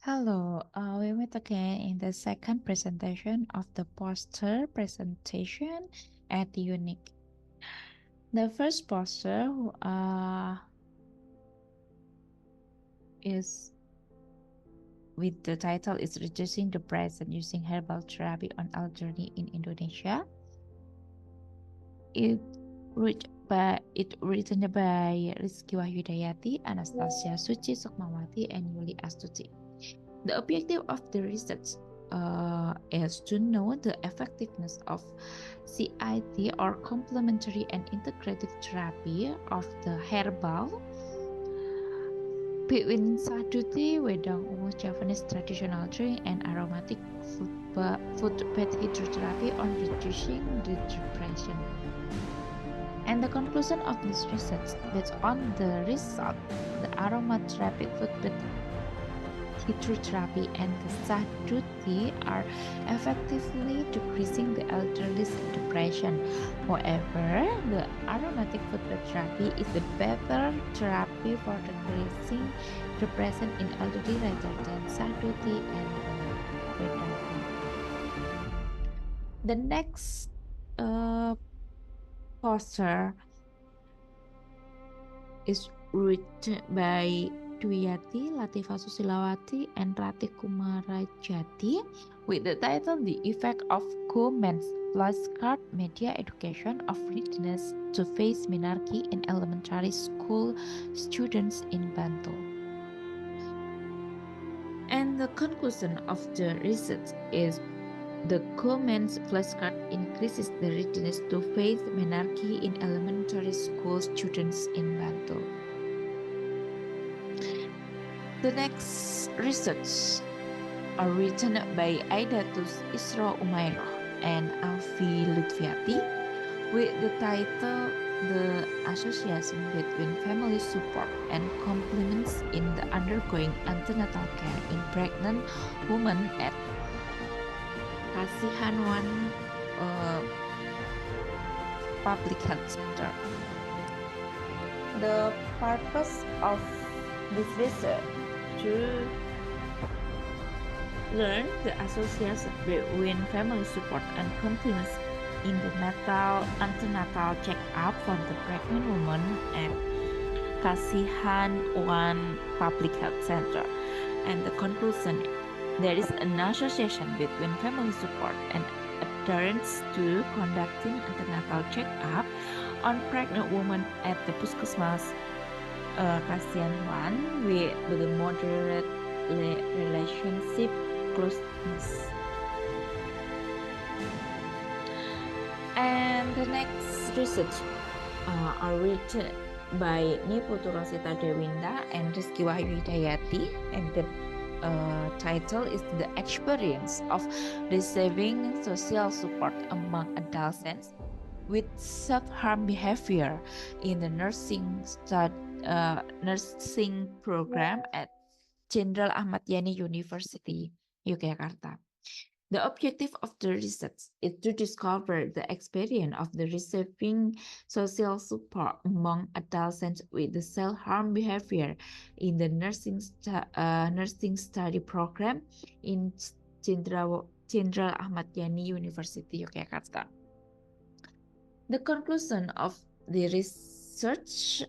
Hello, we meet again in the second presentation of the poster presentation at Unique. The first poster is with the title is Reducing Depression Using Herbal Therapy on Elderly in Indonesia. It written by Rizky Wahyudayati, Anastasia Suci Sukmawati, and Yuli Astuti. The objective of the research is to know the effectiveness of CIT or complementary and integrative therapy of the herbal between Saduti, Wedang Ungu, Javanese traditional drink, and aromatic footbed hydrotherapy on reducing the depression. And the conclusion of this research, based on the result, the aromatherapy footbed hydrotherapy and the Saduti are effectively decreasing the elderly's depression. However, the aromatic footbed therapy is the better therapy for decreasing depression in elderly rather than Saduti and Vedanta. The next poster is written by Dwiyati, Latifa Susilawati, and Ratih Kumarajati with the title The Effect of Government's Flashcard Media Education of Readiness to Face Minarki in Elementary School Students in Bantul. And the conclusion of the research is the government's flashcard increases the readiness to face menarche in elementary school students in Bantul. The next research are written by Aidatus Isra Umairah and Alfi Lutfiati with the title The Association Between Family Support and Complements in the Undergoing Antenatal Care in Pregnant Women at Kasihan Public Health Center. The purpose of this research to learn the association between family support and complements in the antenatal check-up for the pregnant woman at Kasihan Public Health Center. And the conclusion, there is an association between family support and adherence to conducting antenatal check-up on pregnant women at the Puskesmas Kasihan with the moderate relationship closeness. And the next research are written by Niputu Rosita Dewinda and Rizky Wahyudayati, and the title is The Experience of Receiving Social Support Among Adolescents with Self-Harm Behavior in the nursing program at Jenderal Ahmad Yani University, Yogyakarta. The objective of the research is to discover the experience of the receiving social support among adolescents with the self-harm behavior in the nursing study program in Jenderal Ahmad Yani University, Yogyakarta. The conclusion of the research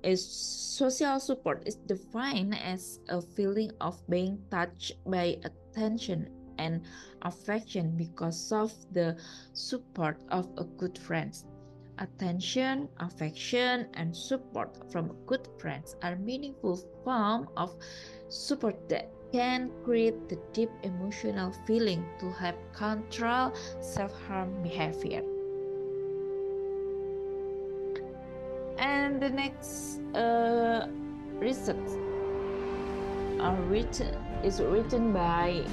is social support is defined as a feeling of being touched by attention and affection because of the support of a good friend. Attention, affection, and support from good friends are meaningful forms of support that can create the deep emotional feeling to help control self-harm behavior. And the next research is written by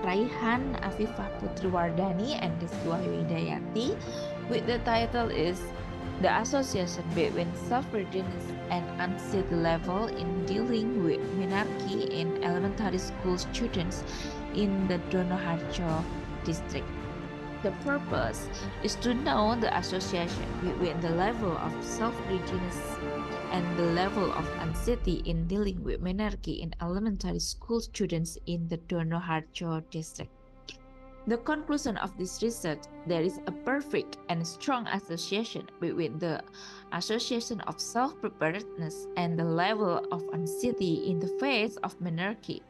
Raihan Afifah Putri Wardani and Rizky Wahyudayati with the title is The Association Between Self-Readiness and Anxiety Level in Dealing with Menarche in Elementary School Students in the Donoharjo District. The purpose is to know the association between the level of self-readiness and the level of anxiety in dealing with menarche in elementary school students in the Donoharjo district. The conclusion of this research, there is a perfect and strong association between the association of self-preparedness and the level of anxiety in the face of menarche.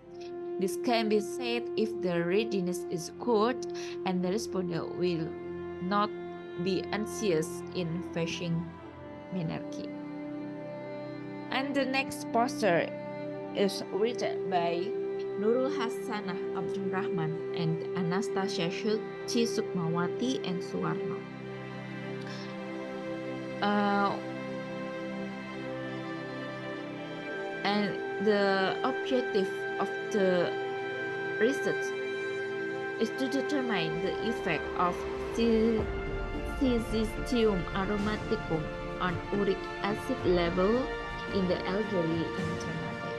This can be said if the readiness is good and the respondent will not be anxious in facing menarche. And the next poster is written by Nurul Hasanah Abdul Rahman and Anastasia Shulti Sukmawati and Suwarno. And the objective of the research is to determine the effect of Cystium aromaticum on uric acid level in the elderly in Ternate.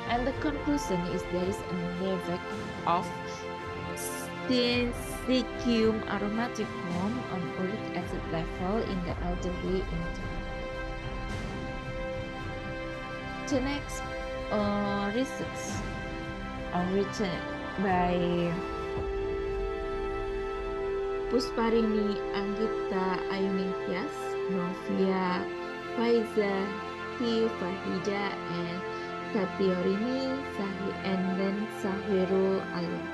And the conclusion is there is an effect of Cystium aromaticum on uric acid level in the elderly in Ternate. The next research written by Pusparini Anggita Ayuningstias, Novia Faiza Fahida, and Satiorini and then Sahirul Alim.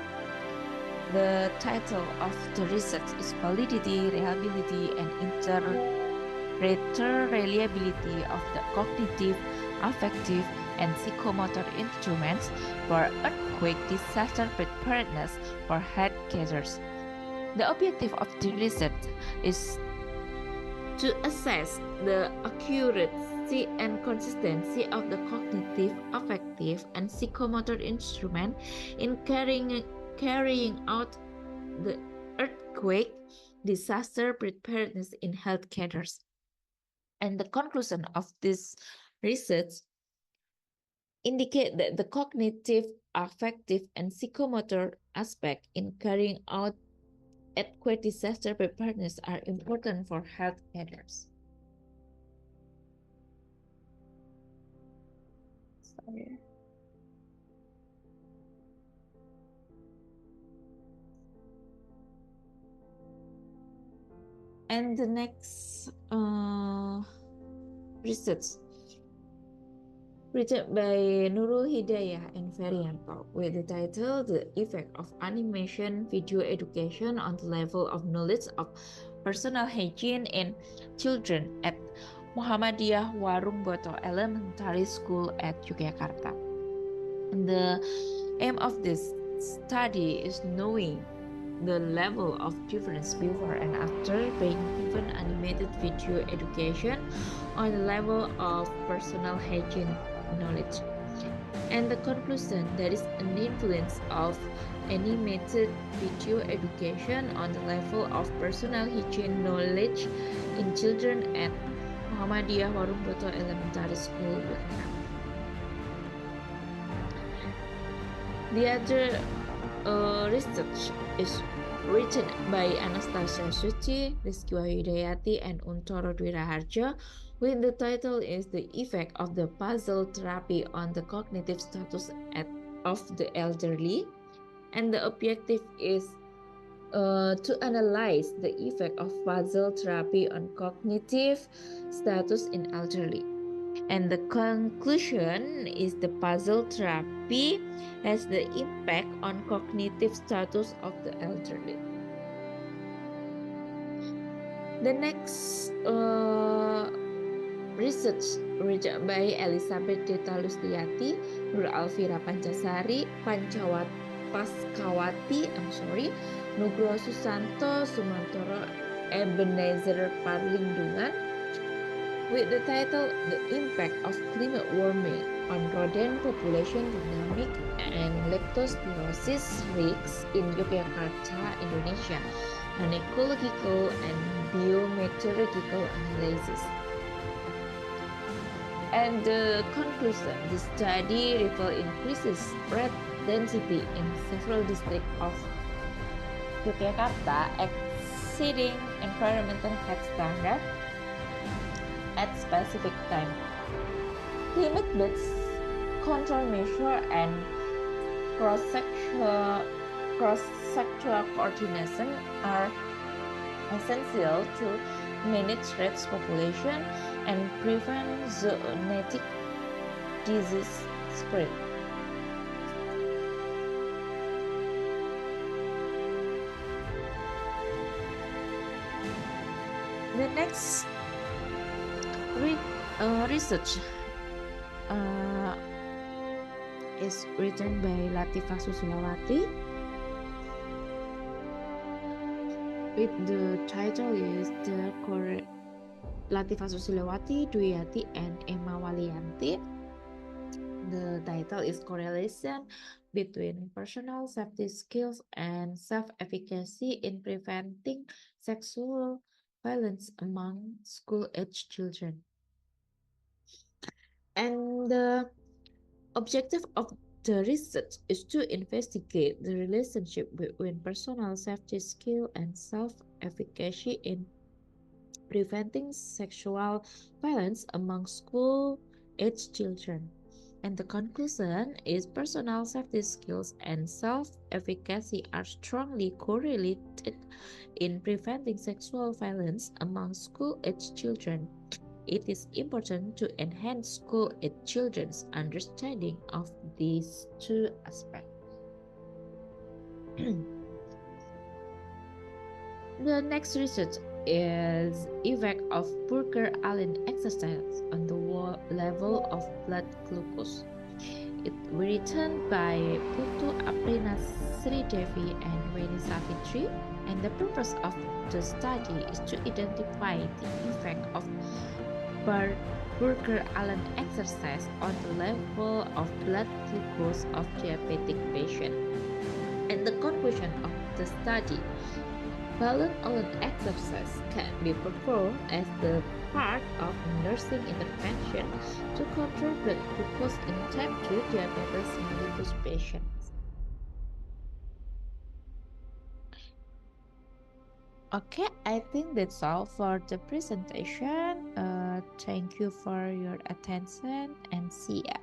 The title of the research is Validity, Reliability, and Interpreter Reliability of the Cognitive, Affective, and Psychomotor Instruments for Earthquake Disaster Preparedness for Head Gatherers. The objective of the research is to assess the accuracy and consistency of the cognitive, affective, and psychomotor instrument in carrying out the earthquake disaster preparedness in health gatherers. And the conclusion of this research indicate that the cognitive, affective, and psychomotor aspect in carrying out earthquake disaster preparedness are important for health gatherers. Sorry. And the next research written by Nurul Hidayah and Ferianto with the title The Effect of Animation Video Education on the Level of Knowledge of Personal Hygiene in Children at Muhammadiyah Warung Boto Elementary School at Yogyakarta. And the aim of this study is knowing the level of difference before and after being given animated video education on the level of personal hygiene knowledge. And the conclusion, there is an influence of animated video education on the level of personal hygiene knowledge in children at Muhammadiyah Warung Boto Elementary School. The other research is written by Anastasia Suci, Rizky Wahyudayati, and Untoro Dwi Raharjo, with the title is The Effect of the Puzzle Therapy on the Cognitive Status of the Elderly. And the objective is to analyze the effect of puzzle therapy on cognitive status in elderly. And the conclusion is the puzzle therapy has the impact on cognitive status of the elderly. The next research written by Elizabeth Deta Lusdiati, Nur Alfira Pancawati, Nugroho Susanto, Sumantoro Ebenezer Parlingdungan, with the title The Impact of Climate Warming on Rodent Population Dynamic and Leptospirosis Risks in Yogyakarta, Indonesia, an ecological and biometeorological analysis. And the conclusion, the study revealed increases rat density in several districts of Yogyakarta exceeding environmental health standard. at specific time. Limit-based control measure and cross-sector coordination are essential to manage Rett's population and prevent zoonotic disease spread. The next research is written by Latifah Susilawati. The title is Latifah Susilawati, Dwiyati, and Emma Walianti. The title is Correlation between Personal Safety Skills and Self-Efficacy in Preventing Sexual Violence Among School-Age Children. And the objective of the research is to investigate the relationship between personal safety skill and self-efficacy in preventing sexual violence among school-age children. And the conclusion is personal safety skills and self-efficacy are strongly correlated in preventing sexual violence among school-age children. It is important to enhance school-age children's understanding of these two aspects. The next research is effect of Burger-Allen exercise on the level of blood glucose. It was written by Putu Aprina Sridevi and Weni Savitri, and the purpose of the study is to identify the effect of Burger-Allen exercise on the level of blood glucose of diabetic patients. And the conclusion of the study, Balloon-Allen exercise can be performed as the part of nursing intervention to control blood glucose in type 2 diabetes mellitus patients. Okay, I think that's all for the presentation. Thank you for your attention and see ya.